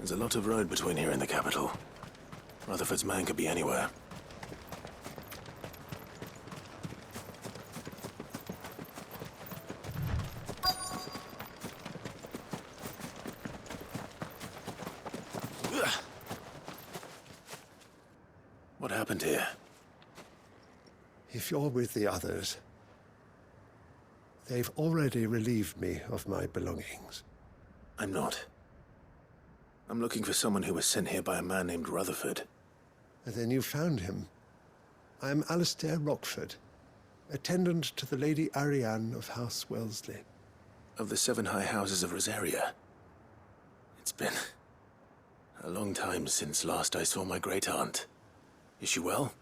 There's a lot of road between here and the capital. Rutherford's man could be anywhere. What happened here? If you're with the others, they've already relieved me of my belongings. I'm not. I'm looking for someone who was sent here by a man named Rutherford. And then you found him. I am Alistair Rockford, attendant to the Lady Ariane of House Wellesley. Of the 7 high houses of Rosaria. It's been a long time since last I saw my great-aunt. Is she well?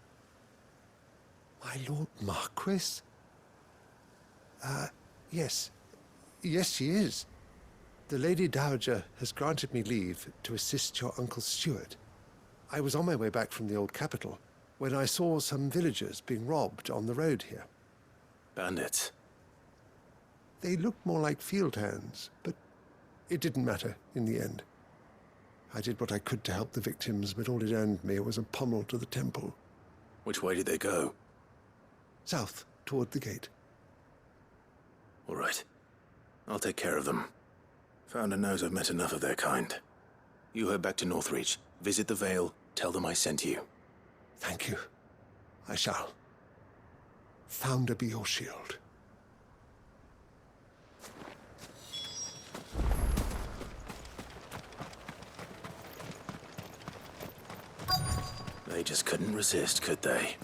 My Lord Marquis? Yes. Yes, she is. The Lady Dowager has granted me leave to assist your Uncle Stuart. I was on my way back from the old capital when I saw some villagers being robbed on the road here. Bandits? They looked more like field hands, but it didn't matter in the end. I did what I could to help the victims, but all it earned me was a pommel to the temple. Which way did they go? South, toward the gate. All right. I'll take care of them. Founder knows I've met enough of their kind. You head back to Northreach, visit the Vale, tell them I sent you. Thank you. I shall. Founder be your shield. They just couldn't resist, could they?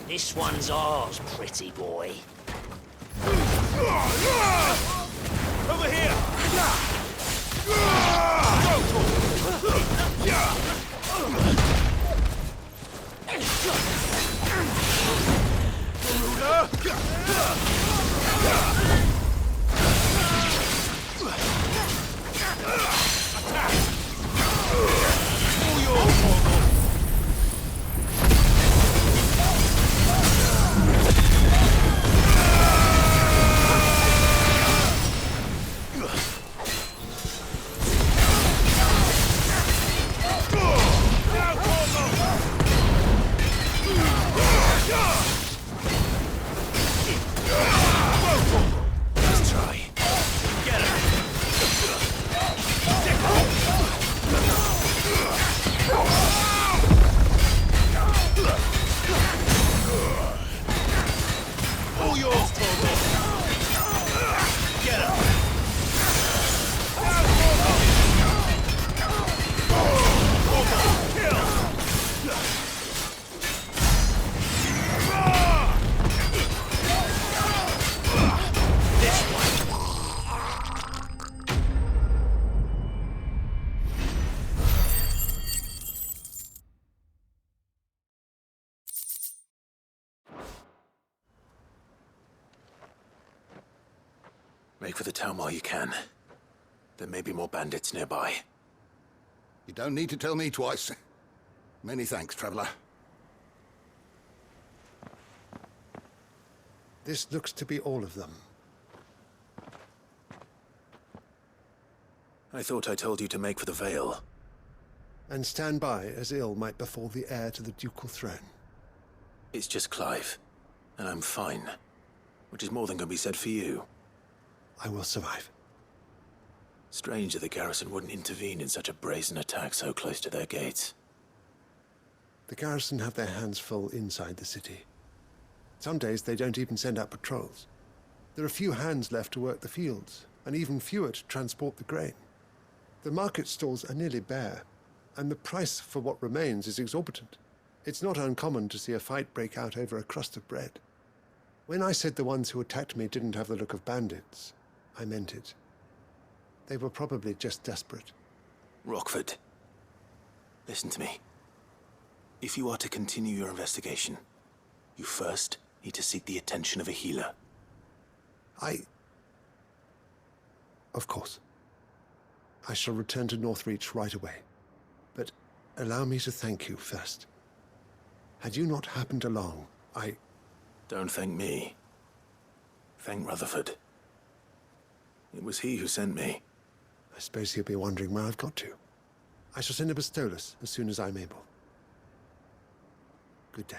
This one's ours, pretty boy. Over here! Make for the town while you can. There may be more bandits nearby. You don't need to tell me twice. Many thanks, traveler. This looks to be all of them. I thought I told you to make for the Vale. And stand by as ill might befall the heir to the ducal throne. It's just Clive, and I'm fine. Which is more than can be said for you. I will survive. Strange that the garrison wouldn't intervene in such a brazen attack so close to their gates. The garrison have their hands full inside the city. Some days they don't even send out patrols. There are few hands left to work the fields, and even fewer to transport the grain. The market stalls are nearly bare, and the price for what remains is exorbitant. It's not uncommon to see a fight break out over a crust of bread. When I said the ones who attacked me didn't have the look of bandits, I meant it. They were probably just desperate. Rockford, listen to me. If you are to continue your investigation, you first need to seek the attention of a healer. Of course. I shall return to Northreach right away. But allow me to thank you first. Had you not happened along, Don't thank me. Thank Rutherford. It was he who sent me. I suppose he'll be wondering where I've got to. I shall send a Bastolus as soon as I'm able. Good day.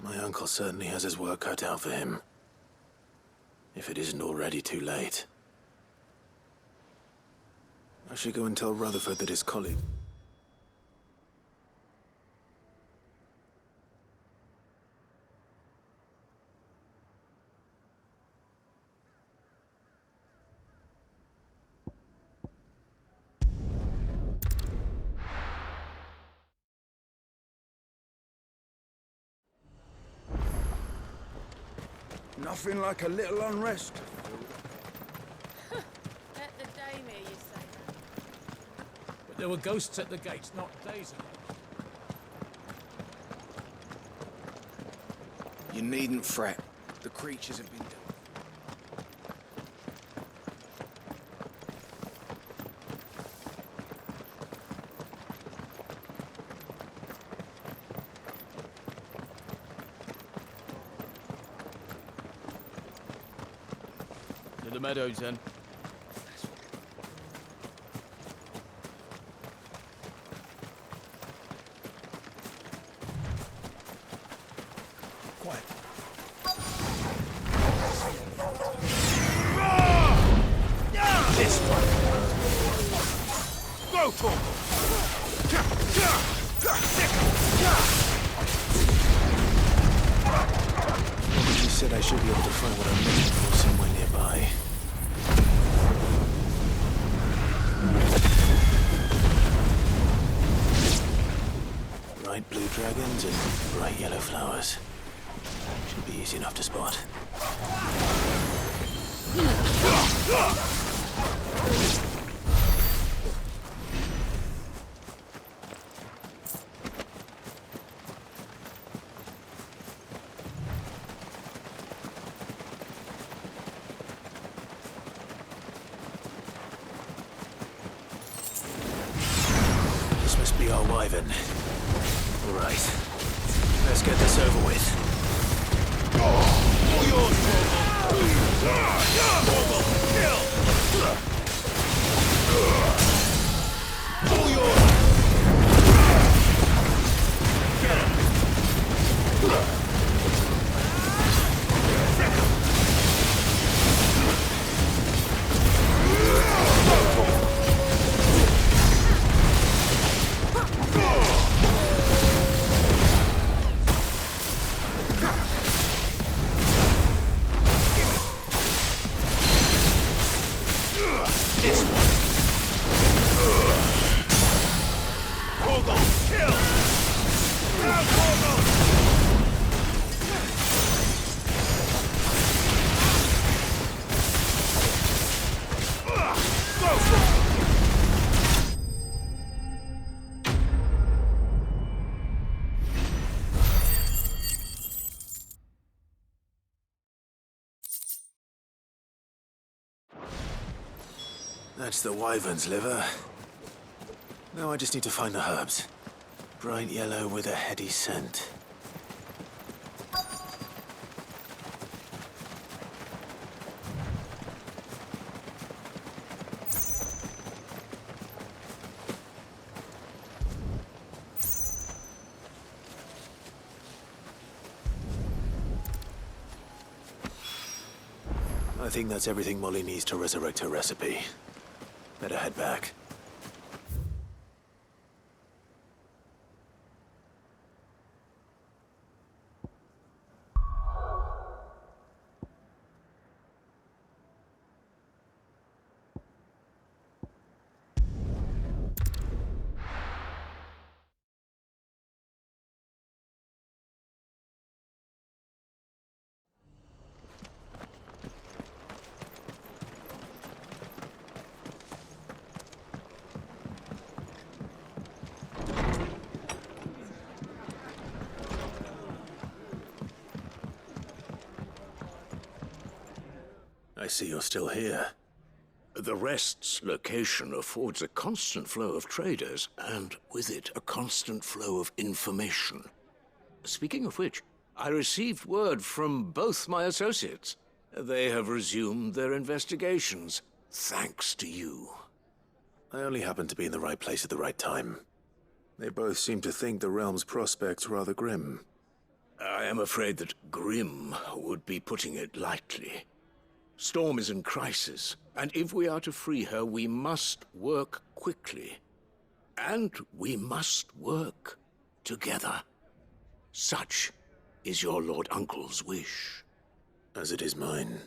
My uncle certainly has his work cut out for him. If it isn't already too late. I should go and tell Rutherford that his colleague... Nothing like a little unrest. Let the dame hear you say that. But there were ghosts at the gates not days ago. You needn't fret. The creatures have been dealt. To the meadows, then. Quiet. This one. Go, Torgal. He said I should be able to find what I'm looking for somewhere nearby. Bright blue dragons and bright yellow flowers. Should be easy enough to spot. This must be our wyvern. All right. Let's get this over with. All yours, Torgal. Torgal, kill. All yours. Get him. This one. Torgal, kill. Now, Torgal. Go for it. That's the wyvern's liver. Now I just need to find the herbs. Bright yellow with a heady scent. I think that's everything Molly needs to resurrect her recipe. Better head back. I see you're still here. The Rest's location affords a constant flow of traders, and with it, a constant flow of information. Speaking of which, I received word from both my associates. They have resumed their investigations, thanks to you. I only happened to be in the right place at the right time. They both seem to think the realm's prospects rather grim. I am afraid that grim would be putting it lightly. Storm is in crisis, and if we are to free her, we must work quickly. And we must work together. Such is your Lord Uncle's wish. As it is mine.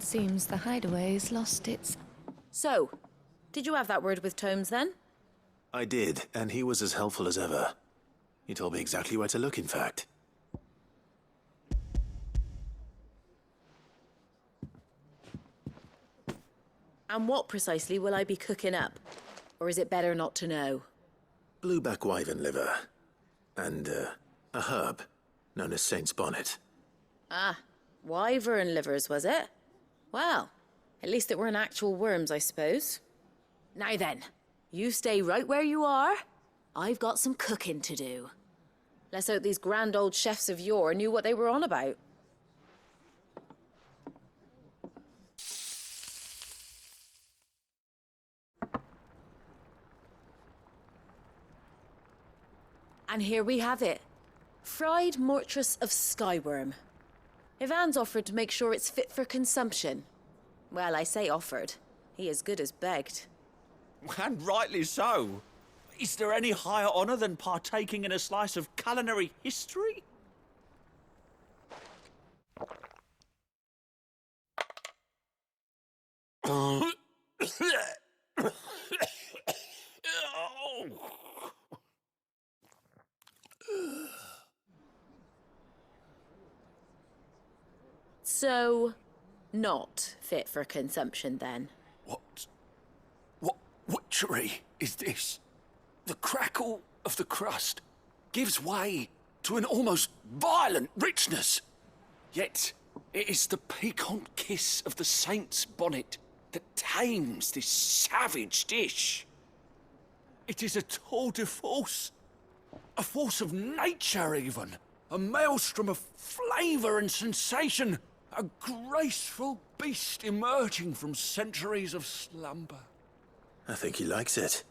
Seems the hideaway's lost its... So, did you have that word with Tomes then? I did, and he was as helpful as ever. He told me exactly where to look, in fact. And what precisely will I be cooking up? Or is it better not to know? Blueback wyvern liver. And, a herb known as Saint's Bonnet. Ah, wyvern livers, was it? Well, at least it weren't actual worms, I suppose. Now then, you stay right where you are. I've got some cooking to do. Let's hope these grand old chefs of yore knew what they were on about. And here we have it. Fried mortress of skyworm. Ivan's offered to make sure it's fit for consumption. Well, I say offered. He as good as begged. And rightly so. Is there any higher honor than partaking in a slice of culinary history? So, not fit for consumption then? What witchery is this? The crackle of the crust gives way to an almost violent richness. Yet, it is the piquant kiss of the saint's bonnet that tames this savage dish. It is a tour de force. A force of nature, even. A maelstrom of flavour and sensation. A graceful beast emerging from centuries of slumber. I think he likes it.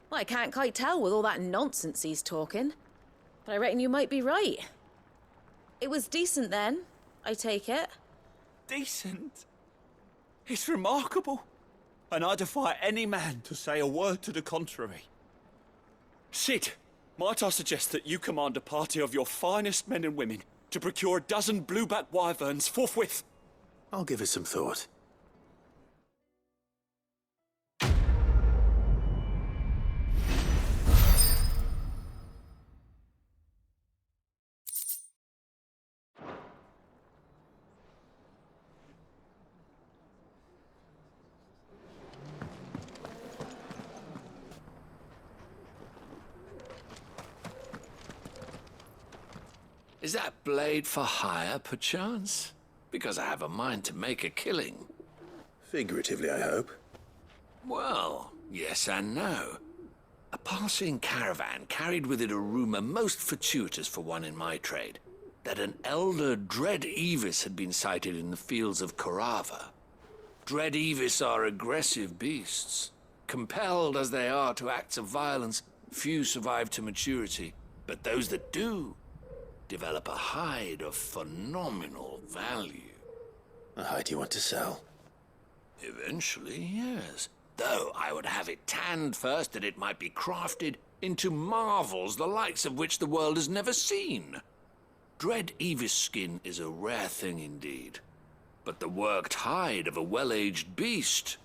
Well, I can't quite tell with all that nonsense he's talking. But I reckon you might be right. It was decent then, I take it. Decent? It's remarkable. And I defy any man to say a word to the contrary. Sid, might I suggest that you command a party of your finest men and women to procure a dozen blueback wyverns forthwith? I'll give it some thought. Is that blade for hire, perchance? Because I have a mind to make a killing. Figuratively, I hope. Well, yes and no. A passing caravan carried with it a rumor most fortuitous for one in my trade, that an elder Dread Evis had been sighted in the fields of Korava. Dread Evis are aggressive beasts. Compelled as they are to acts of violence, few survive to maturity, but those that do develop a hide of phenomenal value. A hide you want to sell? Eventually, yes. Though I would have it tanned first that it might be crafted into marvels the likes of which the world has never seen. dread Evis skin is a rare thing indeed. But the worked hide of a well-aged beast,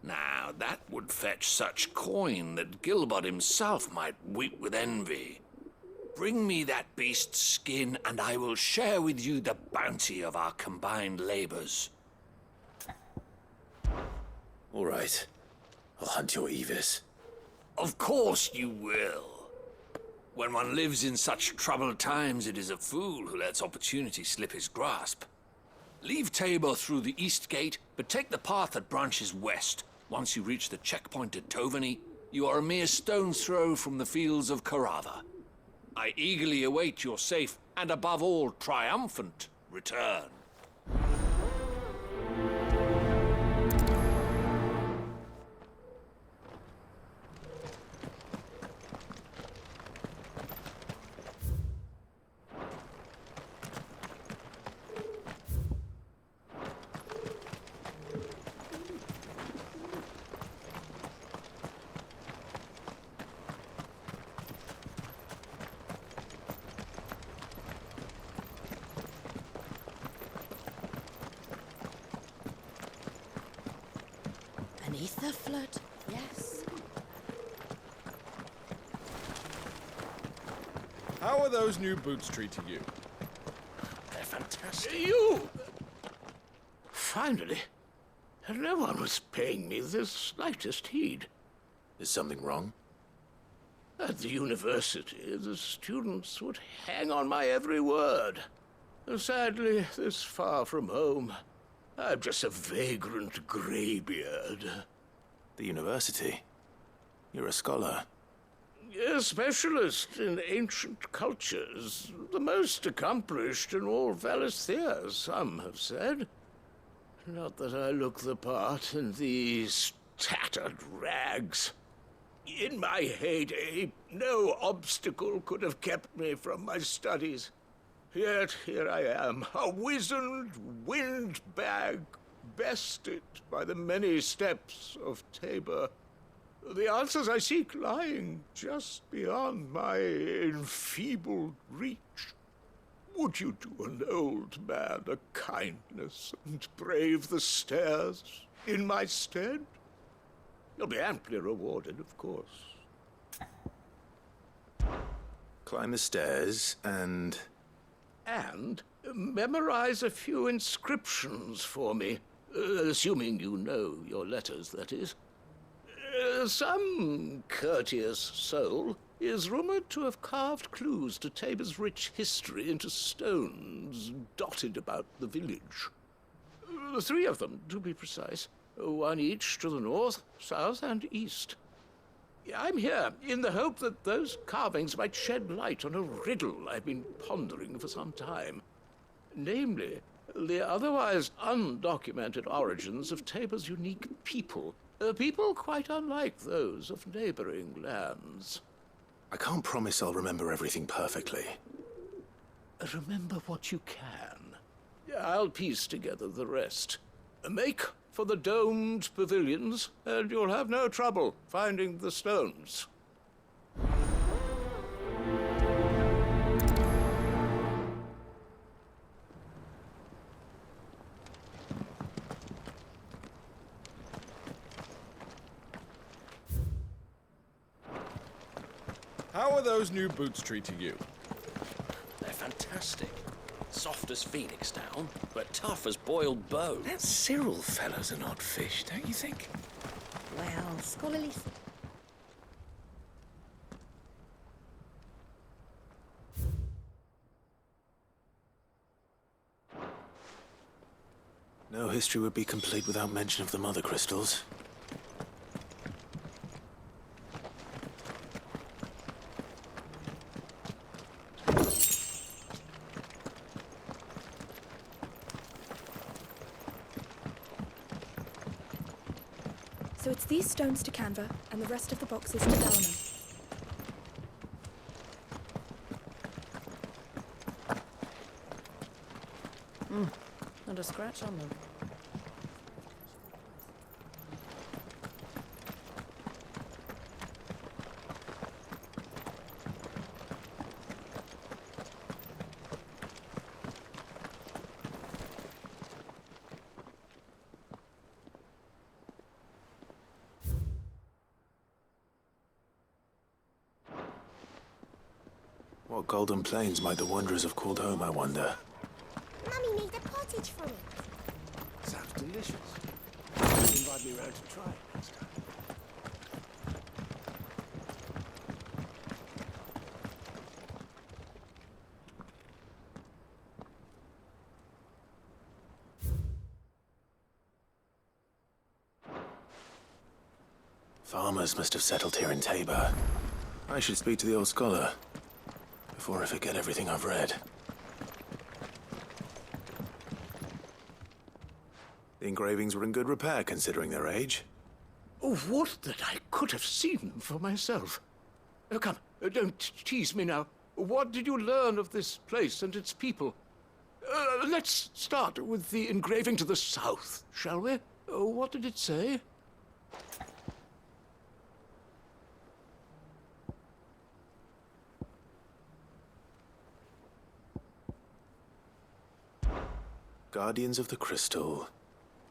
now that would fetch such coin that Gilbert himself might weep with envy. Bring me that beast's skin, and I will share with you the bounty of our combined labors. All right. I'll hunt your Evis. Of course you will. When one lives in such troubled times, it is a fool who lets opportunity slip his grasp. Leave Tabor through the east gate, but take the path that branches west. Once you reach the checkpoint at Tovany, you are a mere stone's throw from the fields of Carava. I eagerly await your safe, and above all, triumphant return. Beneath the flood, yes. How are those new boots treating you? They're fantastic. You! Finally. No one was paying me the slightest heed. Is something wrong? At the university, the students would hang on my every word. Sadly, this far from home, I'm just a vagrant greybeard. The university? You're a scholar. A specialist in ancient cultures. The most accomplished in all Valisthea, some have said. Not that I look the part in these tattered rags. In my heyday, no obstacle could have kept me from my studies. Yet here I am, a wizened windbag, bested by the many steps of Tabor. The answers I seek lying just beyond my enfeebled reach. Would you do an old man a kindness and brave the stairs in my stead? You'll be amply rewarded, of course. Climb the stairs and memorize a few inscriptions for me, assuming you know your letters, that is. Some courteous soul is rumored to have carved clues to Tabor's rich history into stones dotted about the village. 3 of them, to be precise, one each to the north, south, and east. I'm here in the hope that those carvings might shed light on a riddle I've been pondering for some time. Namely, the otherwise undocumented origins of Tabor's unique people. People quite unlike those of neighboring lands. I can't promise I'll remember everything perfectly. Remember what you can. I'll piece together the rest. Make for the domed pavilions, and you'll have no trouble finding the stones. How are those new boots treating you? They're fantastic. Soft as phoenix down, but tough as boiled bone. That Cyril fellow's an odd fish, don't you think? Well, scholarly. No history would be complete without mention of the mother crystals. So it's these stones to Canva, and the rest of the boxes to Dalama. Not a scratch on them. What golden plains might the wanderers have called home, I wonder? Mummy made a pottage from it. Sounds delicious. Invite me round to try it next time. Farmers must have settled here in Tabor. I should speak to the old scholar before I forget everything I've read. The engravings were in good repair considering their age. Oh, what that I could have seen for myself. Oh, come, don't tease me now. What did you learn of this place and its people? Let's start with the engraving to the south, shall we? What did it say? Guardians of the Crystal,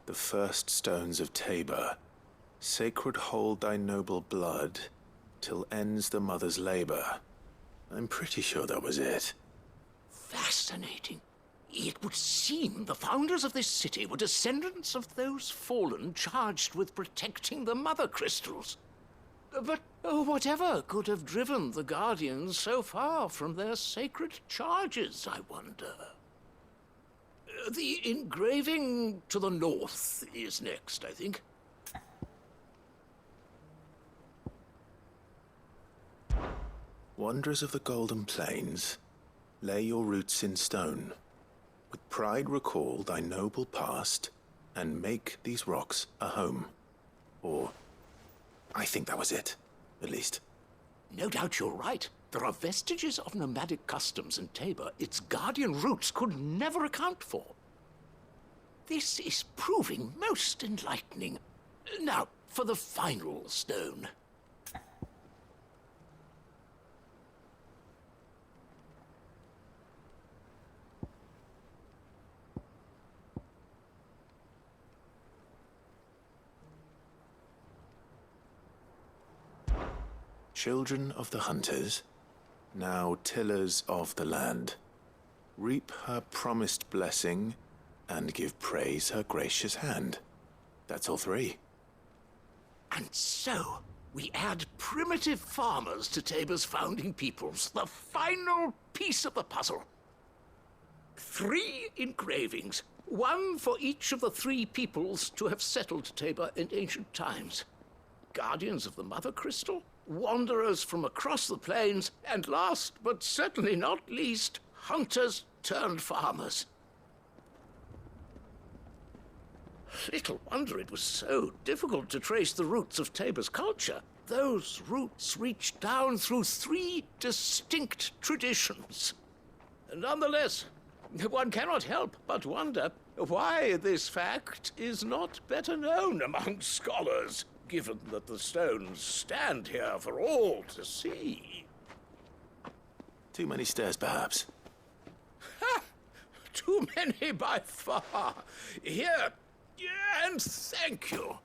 the first stones of Tabor, sacred hold thy noble blood, till ends the mother's labor. I'm pretty sure that was it. Fascinating. It would seem the founders of this city were descendants of those fallen charged with protecting the mother crystals. But whatever could have driven the Guardians so far from their sacred charges, I wonder? The engraving to the north is next, I think. Wanderers of the Golden Plains, lay your roots in stone. With pride recall thy noble past, and make these rocks a home. Or, I think that was it, at least. No doubt you're right. There are vestiges of nomadic customs in Tabor its guardian roots could never account for. This is proving most enlightening. Now, for the final stone. Children of the hunters, now tillers of the land, reap her promised blessing and give praise her gracious hand. That's all three. And so, we add primitive farmers to Tabor's founding peoples, the final piece of the puzzle. 3 engravings, one for each of the 3 peoples to have settled Tabor in ancient times. Guardians of the Mother Crystal, wanderers from across the plains, and last but certainly not least, hunters turned farmers. Little wonder it was so difficult to trace the roots of Tabor's culture. Those roots reach down through 3 distinct traditions. Nonetheless, one cannot help but wonder why this fact is not better known among scholars, given that the stones stand here for all to see. Too many stairs, perhaps. Ha! Too many by far. Here, and thank you.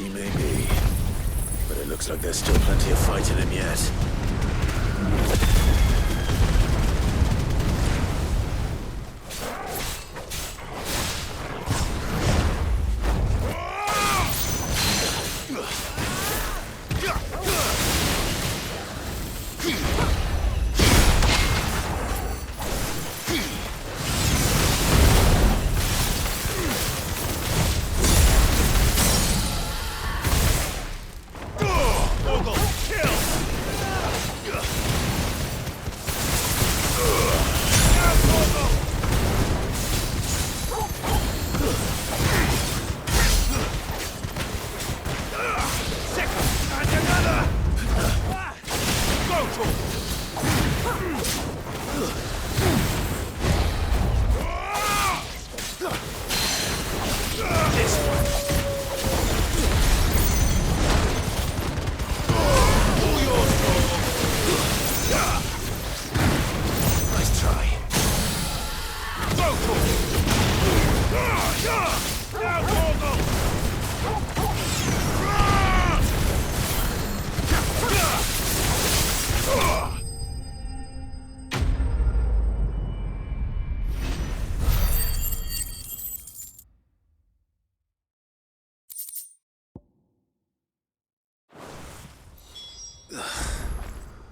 he may be, but it looks like there's still plenty of fight in him yet.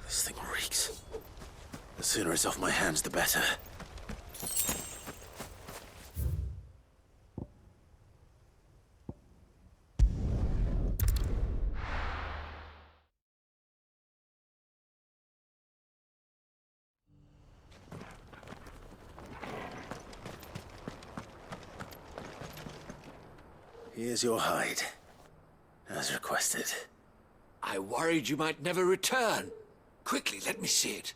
This thing reeks. The sooner it's off my hands, the better. Here's your hide, as requested. I worried you might never return. Quickly, let me see it.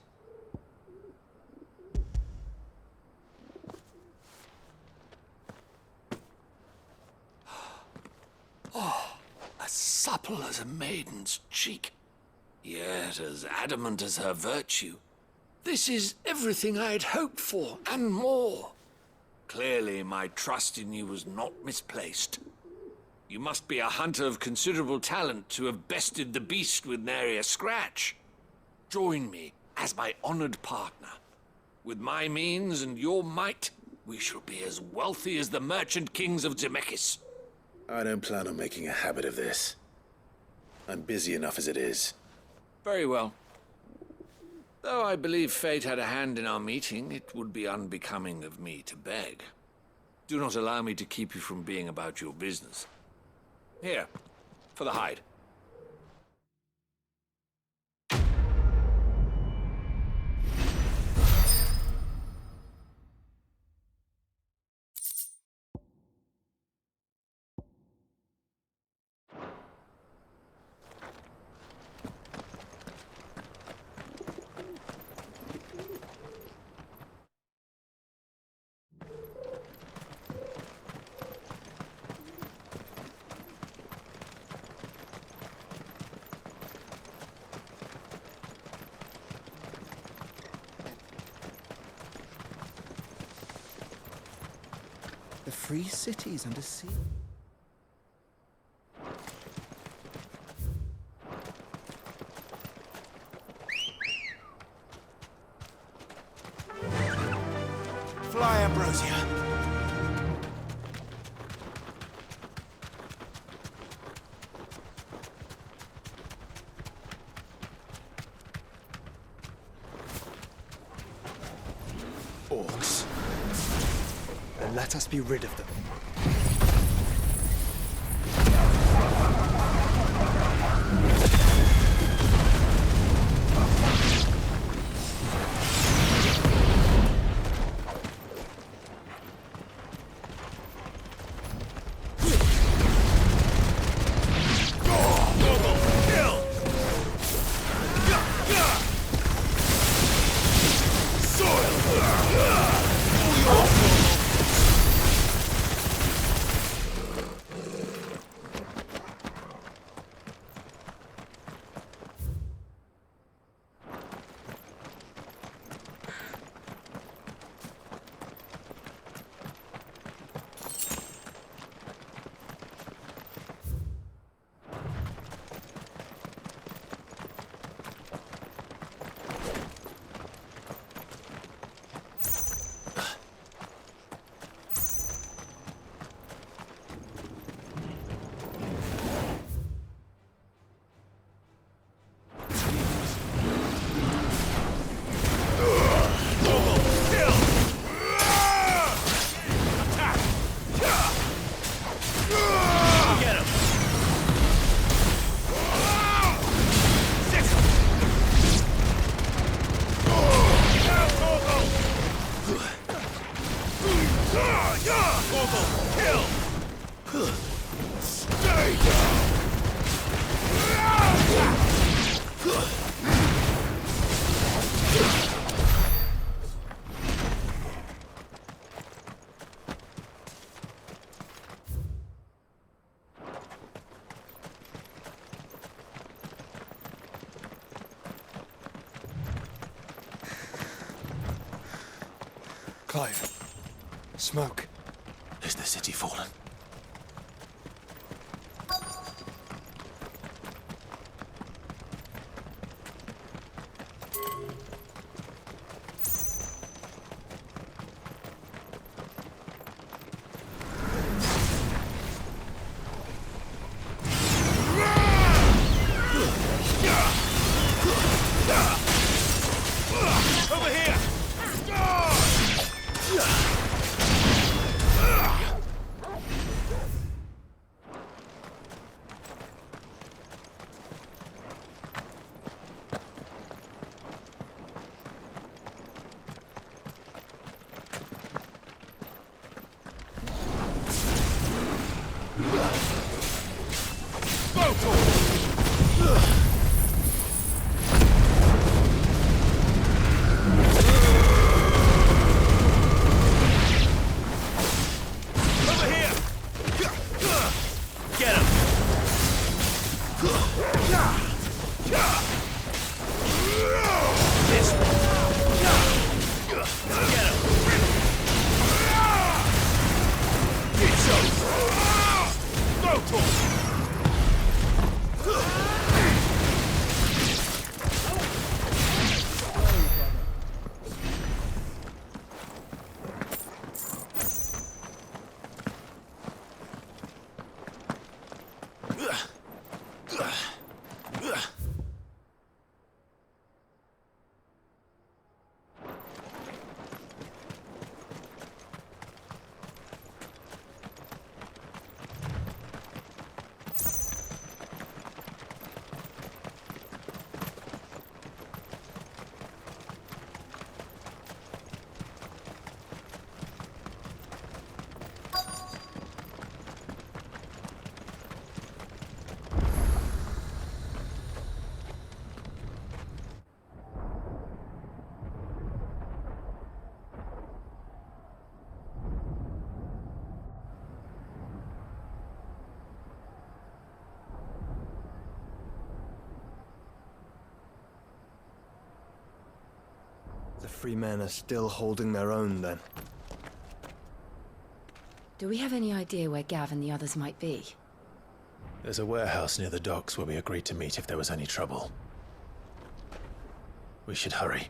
Oh, as supple as a maiden's cheek, yet as adamant as her virtue. This is everything I had hoped for, and more. Clearly, my trust in you was not misplaced. You must be a hunter of considerable talent to have bested the beast with nary a scratch. Join me as my honored partner. With my means and your might, we shall be as wealthy as the merchant kings of Zemeckis. I don't plan on making a habit of this. I'm busy enough as it is. Very well. Though I believe fate had a hand in our meeting, it would be unbecoming of me to beg. Do not allow me to keep you from being about your business. Here, for the hide. The free cities under sea. Fly, Ambrosia. Orcs. Then let us be rid of them. Clive. Smoke. Is the city fallen? Over here! The free men are still holding their own, then. Do we have any idea where Gav and the others might be? There's a warehouse near the docks where we agreed to meet if there was any trouble. We should hurry.